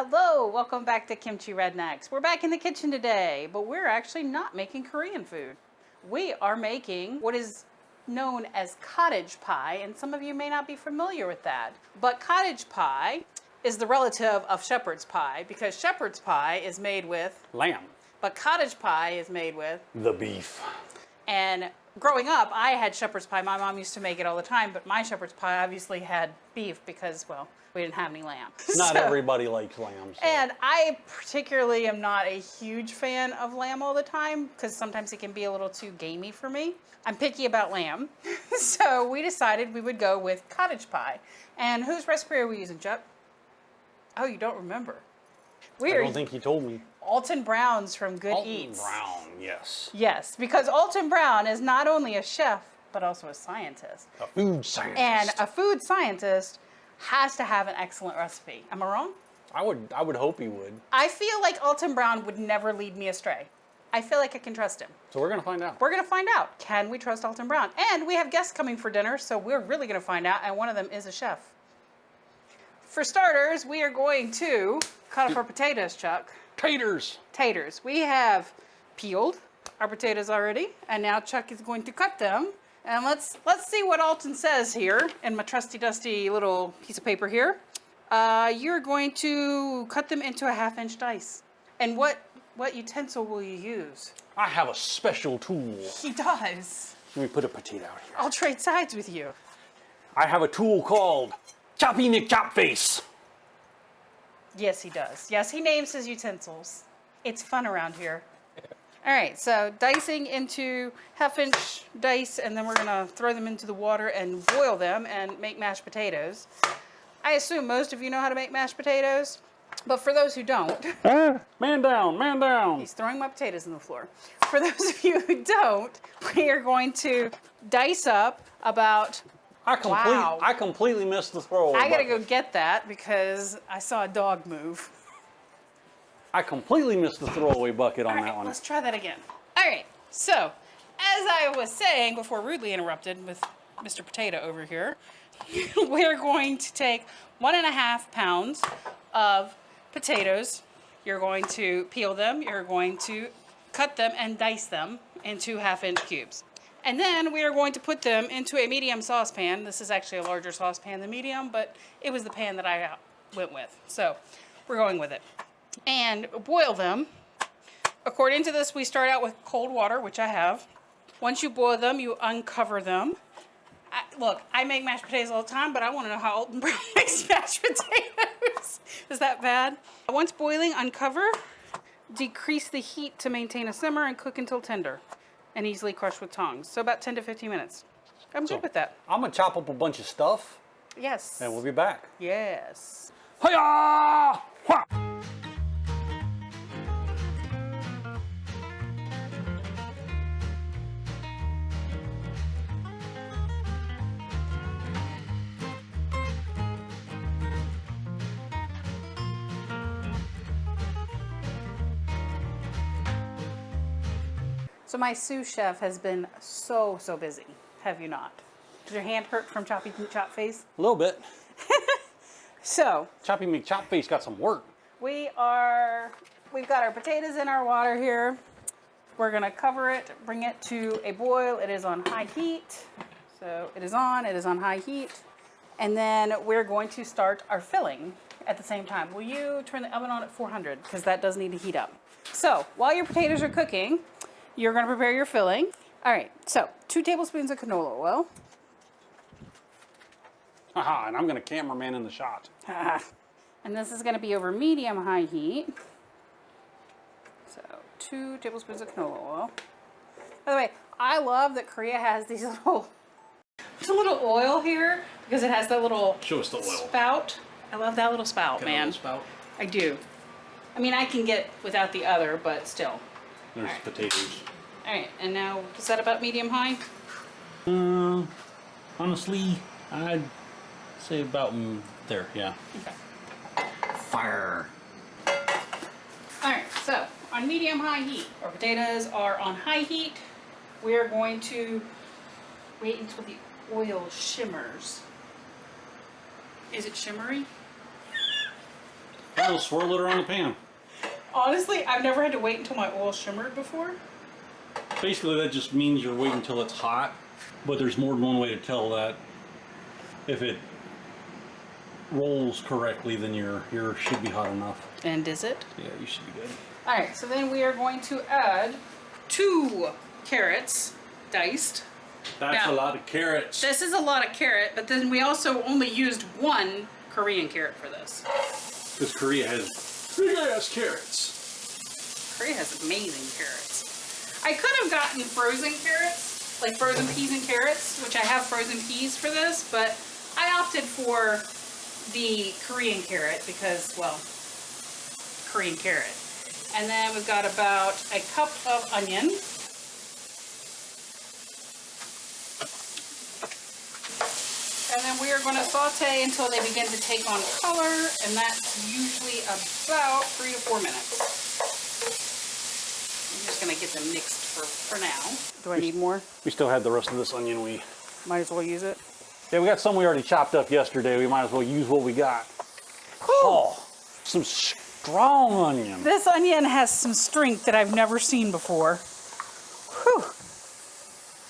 Hello, welcome back to Kimchi Rednecks. We're back in the kitchen today, but we're actually not making Korean food. We are making what is known as cottage pie, and some of you may not be familiar with that. But cottage pie is the relative of shepherd's pie because shepherd's pie is made with lamb. But cottage pie is made with the beef. And growing up, I had shepherd's pie. My mom used to make it all the time, but my shepherd's pie obviously had beef because, well, we didn't have any lamb. Not everybody likes lamb. So. And I particularly am not a huge fan of lamb all the time because sometimes it can be a little too gamey for me. I'm picky about lamb. So we decided we would go with cottage pie. And whose recipe are we using, Chuck? Oh, you don't remember. I don't think you told me. Alton Brown's from Good Alton Eats. Brown, yes. Yes, because Alton Brown is not only a chef, but also a scientist. A food scientist. And a food scientist has to have an excellent recipe. Am I wrong? I would hope he would. I feel like Alton Brown would never lead me astray. I feel like I can trust him. So we're going to find out. We're going to find out. Can we trust Alton Brown? And we have guests coming for dinner, so we're really going to find out, and one of them is a chef. For starters, we are going to cut up our potatoes, Chuck. Taters. Taters. We have peeled our potatoes already, and now Chuck is going to cut them. And let's see what Alton says here in my trusty dusty little piece of paper here. You're going to cut them into a 1/2-inch dice. And what utensil will you use? I have a special tool. He does. Let me put a potato out here. I'll trade sides with you. I have a tool called Choppy McChopface. Yes, he does. Yes, he names his utensils. It's fun around here. All right, so dicing into 1/2-inch dice, and then we're gonna throw them into the water and boil them and make mashed potatoes. I assume most of you know how to make mashed potatoes, but for those who don't, Man down, man down. he's throwing my potatoes on the floor. For those of you who don't, we are going to dice up about. Wow. I completely missed the throw. I gotta go get that because I saw a dog move. I completely missed the throwaway bucket on that one. Let's try that again. All right, so as I was saying before rudely interrupted with Mr. Potato over here, we're going to take 1.5 pounds of potatoes. You're going to peel them, you're going to cut them and dice them into 1/2-inch cubes. And then we are going to put them into a medium saucepan. This is actually a larger saucepan than medium, but it was the pan that I went with. So we're going with it. And boil them. According to this, we start out with cold water, which I have. Once you boil them, you uncover them. Look, I make mashed potatoes all the time, but I want to know how Alton Brown makes mashed potatoes. Is that bad? Once boiling, uncover. Decrease the heat to maintain a simmer and cook until tender and easily crushed with tongs. So about 10 to 15 minutes. I'm good with that. I'm going to chop up a bunch of stuff. Yes. And we'll be back. Yes. Hi-ya! Ha! So my sous chef has been so busy. Have you not? Does your hand hurt from choppy chop face? A little bit. So Choppy McChopface got some work. we've got our potatoes in our water here. We're gonna cover it, bring it to a boil. It is on high heat. So it is on high heat. And then we're going to start our filling at the same time. Will you turn the oven on at 400? Because that does need to heat up. So while your potatoes are cooking, you're gonna prepare your filling. All right, so 2 tablespoons of canola oil. Haha, and I'm going to cameraman in the shot. And this is gonna be over medium-high heat. So 2 tablespoons of canola oil. By the way, I love that Korea has these little oil here because it has that little Show us the oil. spout. I love that little spout, man. Spout. I do. I mean, I can get without the other, but still. There's potatoes. All right, and now is that about medium-high? Honestly, I'd say about there, yeah. Okay. Fire. All right, so on medium-high heat, our potatoes are on high heat. We are going to wait until the oil shimmers. Is it shimmery? Fine. I'll swirl it around the pan. Honestly, I've never had to wait until my oil shimmered before. Basically, that just means you're waiting until it's hot, but there's more than one way to tell that. If it rolls correctly, then your should be hot enough. And is it? Yeah, you should be good. All right, so then we are going to add 2 carrots diced. That's Now, a lot of carrots. This is a lot of carrot, but then we also only used 1 Korean carrot for this. Because Korea has big-ass carrots. Korea has amazing carrots. I could have gotten frozen carrots, like frozen peas and carrots, which I have frozen peas for this, but I opted for the Korean carrot because, well, Korean carrot. And then we've got about a cup of onion. And then we are going to saute until they begin to take on color, and that's usually about 3 to 4 minutes. I'm just going to get them mixed for now. Do I need more? We still had the rest of this onion. Might as well use it. Yeah, we got some we already chopped up yesterday. We might as well use what we got. Oh, some strong onion. This onion has some strength that I've never seen before. Whew.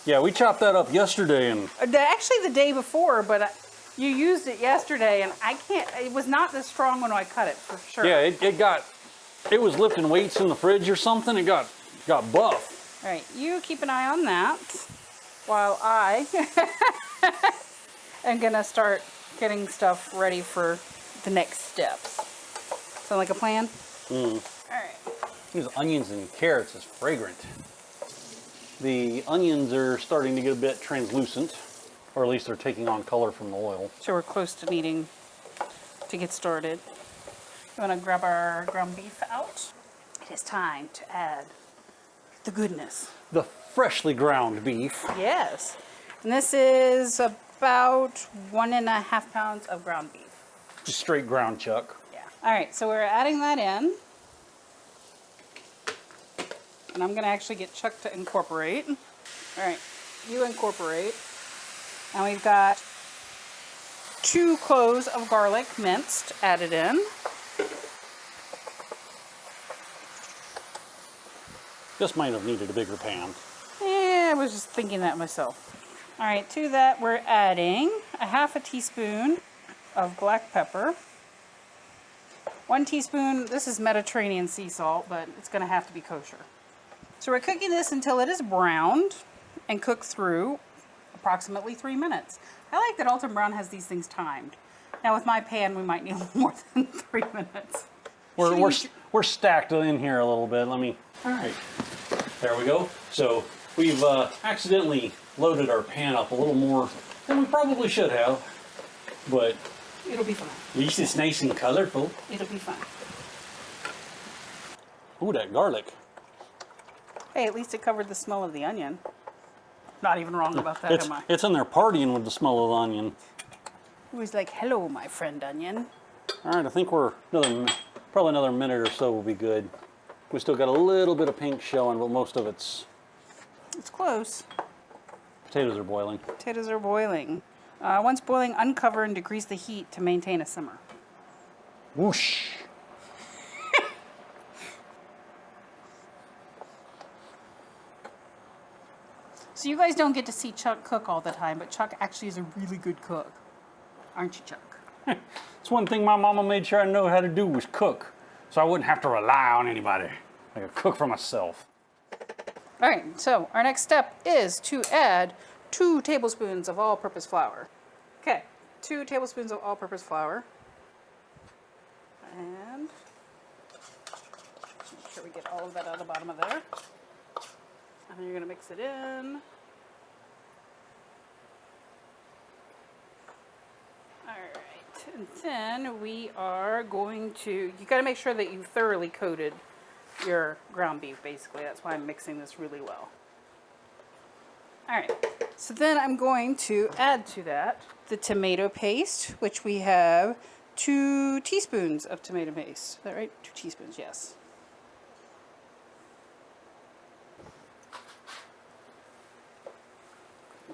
Yeah, we chopped that up yesterday, and Actually the day before, but you used it yesterday, and it was not this strong when I cut it, for sure. yeah, it was lifting weights in the fridge or something. It got buff. All right, you keep an eye on that while I am gonna start getting stuff ready for the next steps. Sound like a plan? All right. These onions and carrots is fragrant. The onions are starting to get a bit translucent, or at least they're taking on color from the oil. So we're close to needing to get started. You want to grab our ground beef out? It is time to add the goodness. The freshly ground beef. Yes. And this is about 1.5 pounds of ground beef. Just straight ground chuck. Yeah. All right, so we're adding that in. And I'm going to actually get Chuck to incorporate. All right, you incorporate. And we've got 2 cloves of garlic minced added in. This might have needed a bigger pan. Yeah, I was just thinking that myself. All right, to that we're adding a 1/2 teaspoon of black pepper. 1 teaspoon, this is Mediterranean sea salt, but it's going to have to be kosher. So we're cooking this until it is browned and cooked through approximately 3 minutes. I like that Alton Brown has these things timed. Now with my pan, we might need more than 3 minutes. We're stacked in here a little bit. All right, there we go. So we've accidentally loaded our pan up a little more than we probably should have, but It'll be fine. at least it's nice and colorful. It'll be fine. Ooh, that garlic. Hey, at least it covered the smell of the onion. Not even wrong about that, am I? It's in there partying with the smell of the onion. It was like, hello, my friend onion. All right, I think probably another minute or so will be good. We still got a little bit of pink showing, but most of it's... It's close. Potatoes are boiling. Potatoes are boiling. Once boiling, uncover and decrease the heat to maintain a simmer. Whoosh. So you guys don't get to see Chuck cook all the time, but Chuck actually is a really good cook. Aren't you, Chuck? It's one thing my mama made sure I know how to do was cook, so I wouldn't have to rely on anybody. I could cook for myself. All right, so our next step is to add 2 tablespoons of all-purpose flour. Okay, 2 tablespoons of all-purpose flour. And make sure we get all of that out of the bottom of there. And then you're gonna mix it in. All right, and then we are going to, you gotta make sure that you thoroughly coated your ground beef, basically. That's why I'm mixing this really well. All right, so then I'm going to add to that the tomato paste, which we have 2 teaspoons of tomato paste. Is that right? 2 teaspoons, yes.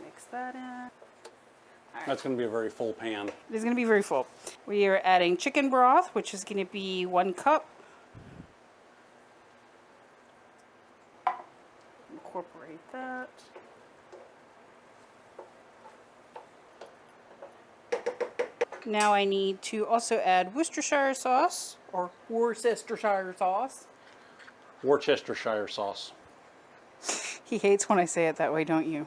Mix that in. That's going to be a very full pan. It is going to be very full. We are adding chicken broth, which is going to be 1 cup. Incorporate that. Now I need to also add Worcestershire sauce, or Worcestershire sauce. Worcestershire sauce. He hates when I say it that way, don't you?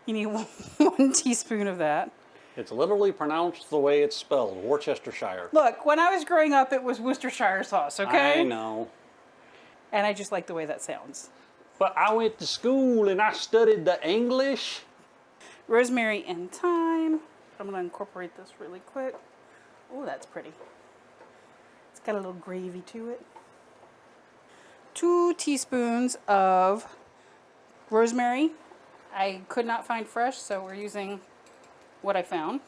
You need 1 teaspoon of that. It's literally pronounced the way it's spelled, Worcestershire. Look, when I was growing up, it was Worcestershire sauce, okay? I know. And I just like the way that sounds. But I went to school and I studied the English. Rosemary and thyme. I'm going to incorporate this really quick. Oh, that's pretty. It's got a little gravy to it. 2 teaspoons of rosemary. I could not find fresh, so we're using what I found.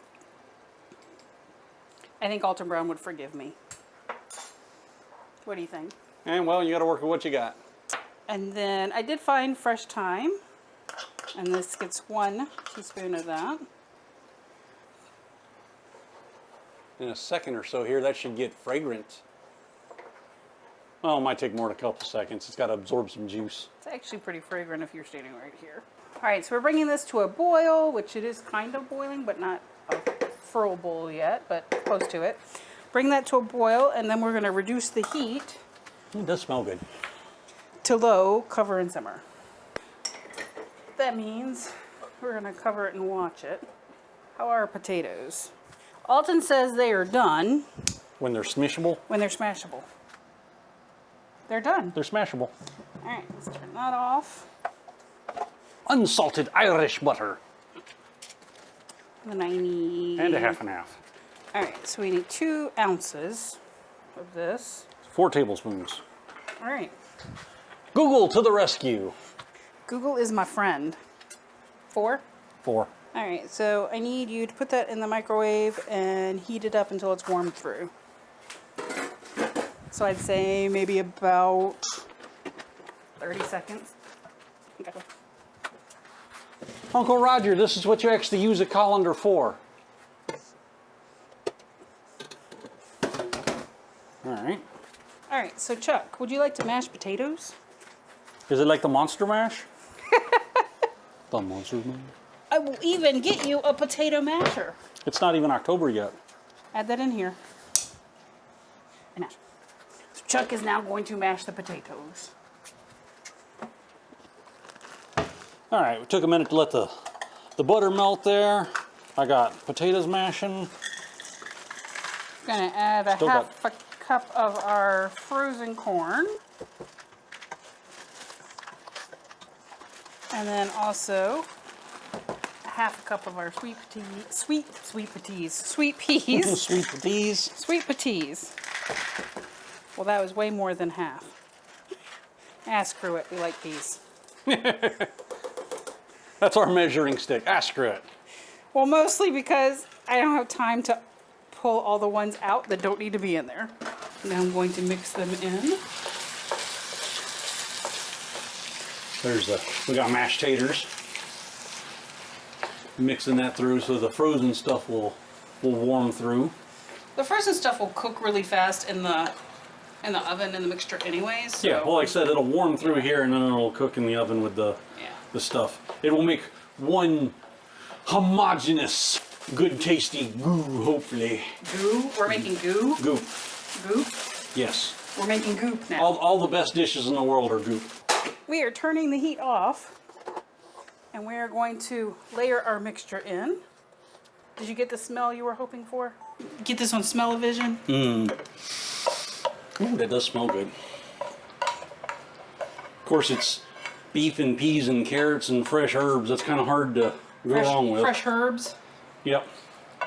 I think Alton Brown would forgive me. What do you think? And well, you got to work with what you got. And then I did find fresh thyme, and this gets 1 teaspoon of that. In a second or so here, that should get fragrant. Well, it might take more than a couple seconds. It's got to absorb some juice. It's actually pretty fragrant if you're standing right here. All right, so we're bringing this to a boil, which it is kind of boiling, but not a full boil yet, but close to it. Bring that to a boil, and then we're going to reduce the heat. It does smell good. To low, cover and simmer. That means we're going to cover it and watch it. How are our potatoes? Alton says they are done. When they're smishable? When they're smashable. They're done. They're smashable. All right, let's turn that off. Unsalted Irish butter. Then I need... And a half and half. All right, so we need 2 ounces of this. 4 tablespoons. All right. Google to the rescue. Google is my friend. 4? 4. All right, so I need you to put that in the microwave and heat it up until it's warmed through. So I'd say maybe about 30 seconds. Okay. Uncle Roger, this is what you actually use a colander for. All right. All right, so Chuck, would you like to mash potatoes? Is it like the Monster Mash? The Monster Mash? I will even get you a potato masher. It's not even October yet. Add that in here. And mash. So Chuck is now going to mash the potatoes. All right, we took a minute to let the butter melt there. I got potatoes mashing. Gonna add a Still half a cup of our frozen corn. And then also half a cup of our sweet peas. Sweet peas. Sweet peas. Sweet peas. Well, that was way more than half. Ah, screw it. We like peas. That's our measuring stick. Ah, screw it. Well, mostly because I don't have time to pull all the ones out that don't need to be in there. Now I'm going to mix them in. We got mashed taters. Mixing that through so the frozen stuff will warm through. The frozen stuff will cook really fast in the oven in the mixture anyways. So. Yeah, well, like I said, it'll warm through here and then it'll cook in the oven with the stuff. It will make one homogeneous, good tasty goo, hopefully. Goo? We're making goo? Goop. Goop? Yes. We're making goop now. All the best dishes in the world are goop. We are turning the heat off and we are going to layer our mixture in. Did you get the smell you were hoping for? Get this on smell-o-vision? Ooh, that does smell good. Of course, it's beef and peas and carrots and fresh herbs. That's kind of hard to go wrong with. Fresh herbs? Yep.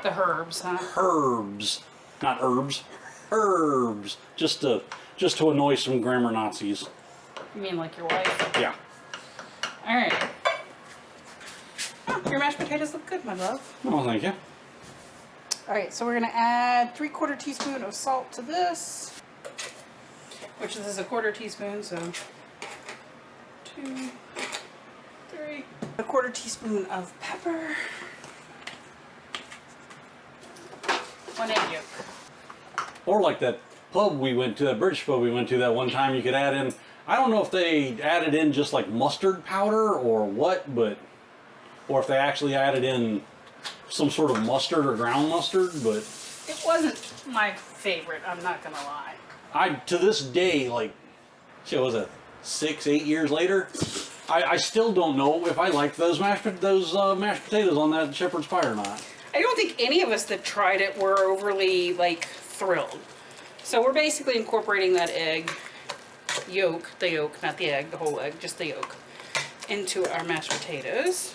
The herbs, huh? Herbs, not herbs. Herbs. Just to annoy some grammar Nazis. You mean like your wife? Yeah. All right. Oh, your mashed potatoes look good, my love. Oh, thank you. All right, so we're gonna add 3/4 teaspoon of salt to this, which this is a 1/4 teaspoon, so 2, 3. 1/4 teaspoon of pepper. 1 egg yolk. Or like that pub we went to, that British pub we went to that one time, you could add in, I don't know if they added in just like mustard powder or what, but, or if they actually added in some sort of mustard or ground mustard, but. It wasn't my favorite, I'm not gonna lie. To this day, like, shit, was it 6, 8 years later? I still don't know if I like those mashed potatoes on that shepherd's pie or not. I don't think any of us that tried it were overly, like, thrilled. So we're basically incorporating that egg yolk, the yolk, not the egg, the whole egg, just the yolk, into our mashed potatoes.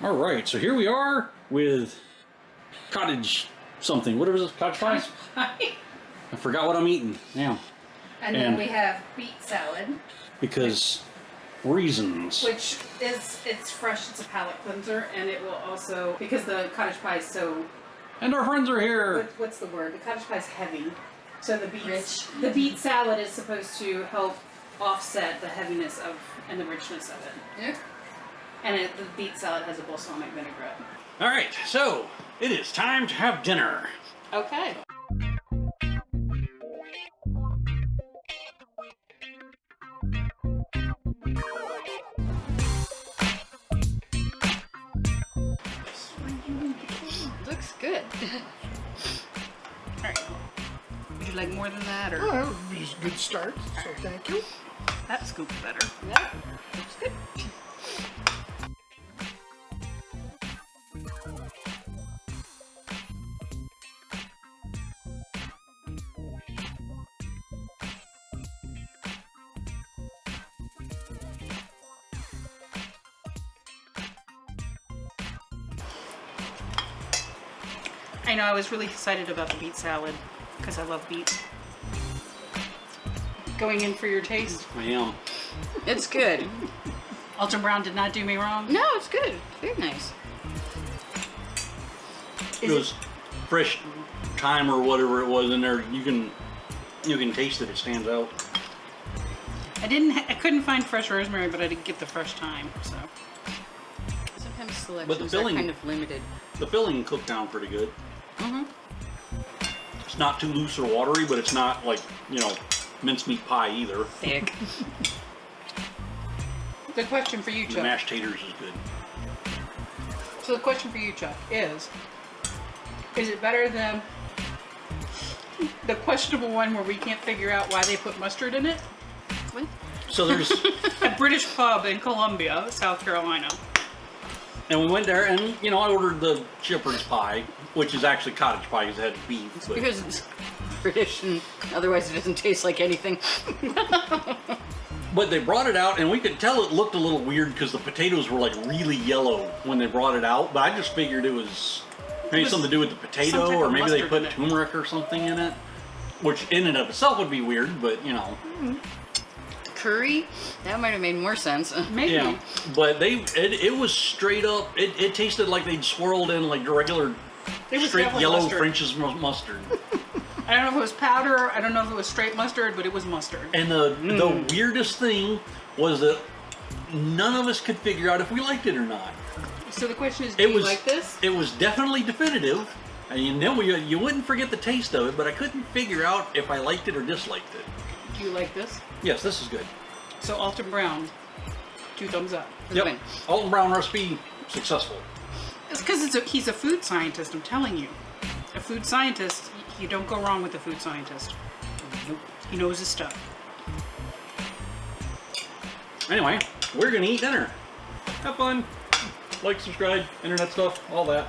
All right, so here we are with cottage something. Whatever this, cottage pie? Pie. I forgot what I'm eating. Yeah. And then we have beet salad, Because reasons. which is, it's fresh, it's a palate cleanser, and it will also, because the cottage pie is so, And our friends are here. what's the word? The cottage pie is heavy. So the beet salad is supposed to help offset the heaviness of, and the richness of it. Yeah. And the beet salad has a balsamic vinaigrette. All right, so it is time to have dinner. Okay. Looks good. All right. Would you like more than that, or Oh, that would be a good start, so thank you. that scoop's better? Yeah. Looks good. I know, I was really excited about the beet salad because I love beets. Going in for your taste. I am. It's good. Alton Brown did not do me wrong. No, it's good. Very nice. It was fresh thyme or whatever it was in there. You can taste it. It stands out. I couldn't find fresh rosemary, but I did get the fresh thyme. So Sometimes But the selections filling- are kind of limited. The filling cooked down pretty good. Mm-hmm. It's not too loose or watery, but it's not like, mincemeat pie either. Thick. the question for you, The Chuck. mashed taters is good. So the question for you, Chuck, is it better than the questionable one where we can't figure out why they put mustard in it? What? So there's, A British pub in Columbia, South Carolina. and we went there, and I ordered the shepherd's pie, which is actually cottage pie because it had beef. But, Because it's British and otherwise it doesn't taste like anything. but they brought it out, and we could tell it looked a little weird because the potatoes were like really yellow when they brought it out. But I just figured it was maybe something to do with the some potato, type or of maybe they mustard put in it. turmeric or something in it, which in and of itself would be weird. But Curry? That might have made more sense. Maybe. yeah. But it was straight up. It tasted like they'd swirled in like the regular It was straight definitely yellow mustard. French's mustard. I don't know if it was powder, I don't know if it was straight mustard, but it was mustard. And the weirdest thing was that none of us could figure out if we liked it or not. So the question is, do It you was like this? It was definitely definitive, and you wouldn't forget the taste of it. But I couldn't figure out if I liked it or disliked it. Do you like this? Yes, this is good. So Alton Brown, 2 thumbs up. Win. Alton Brown recipe successful. It's because he's a food scientist, I'm telling you. A food scientist, you don't go wrong with a food scientist. Nope. He knows his stuff. Anyway, we're gonna eat dinner. Have fun. Like, subscribe, internet stuff, all that.